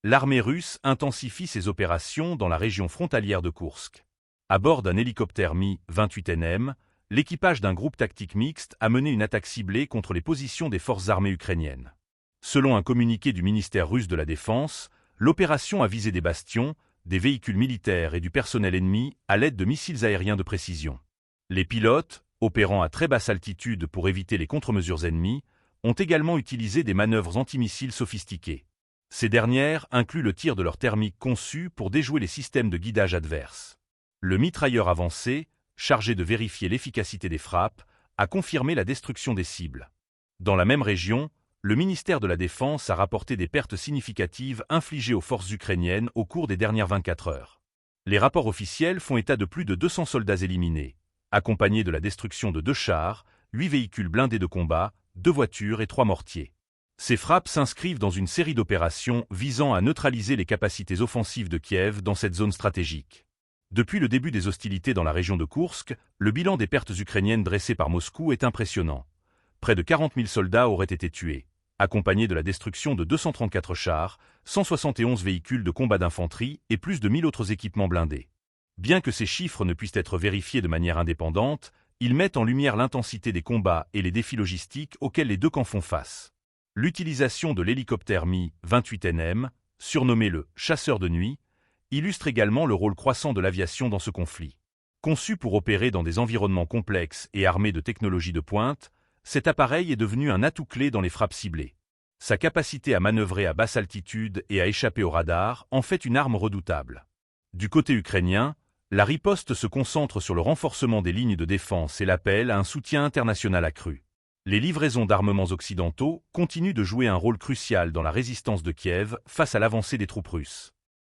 l'armée russe intensifie ses opérations dans la région frontalière de Koursk. À bord d'un hélicoptère Mi-28NM, l'équipage d'un groupe tactique mixte a mené une attaque ciblée contre les positions des forces armées ukrainiennes. Selon un communiqué du ministère russe de la Défense, l'opération a visé des bastions, des véhicules militaires et du personnel ennemi à l'aide de missiles aériens de précision. Les pilotes, opérant à très basse altitude pour éviter les contre-mesures ennemies, ont également utilisé des manœuvres antimissiles sophistiquées. Ces dernières incluent le tir de leur thermique conçu pour déjouer les systèmes de guidage adverses. Le mitrailleur avancé, chargé de vérifier l'efficacité des frappes, a confirmé la destruction des cibles. Dans la même région, le ministère de la Défense a rapporté des pertes significatives infligées aux forces ukrainiennes au cours des dernières 24 heures. Les rapports officiels font état de plus de 200 soldats éliminés, accompagnés de la destruction de 2 chars, 8 véhicules blindés de combat, 2 voitures et 3 mortiers. Ces frappes s'inscrivent dans une série d'opérations visant à neutraliser les capacités offensives de Kiev dans cette zone stratégique. Depuis le début des hostilités dans la région de Koursk, le bilan des pertes ukrainiennes dressé par Moscou est impressionnant. Près de 40 000 soldats auraient été tués, accompagnés de la destruction de 234 chars, 171 véhicules de combat d'infanterie et plus de 1000 autres équipements blindés. Bien que ces chiffres ne puissent être vérifiés de manière indépendante, ils mettent en lumière l'intensité des combats et les défis logistiques auxquels les deux camps font face. L'utilisation de l'hélicoptère Mi-28NM, surnommé le « chasseur de nuit », illustre également le rôle croissant de l'aviation dans ce conflit. Conçu pour opérer dans des environnements complexes et armé de technologies de pointe, cet appareil est devenu un atout clé dans les frappes ciblées. Sa capacité à manœuvrer à basse altitude et à échapper au radar en fait une arme redoutable. Du côté ukrainien, la riposte se concentre sur le renforcement des lignes de défense et l'appel à un soutien international accru. Les livraisons d'armements occidentaux continuent de jouer un rôle crucial dans la résistance de Kiev face à l'avancée des troupes russes.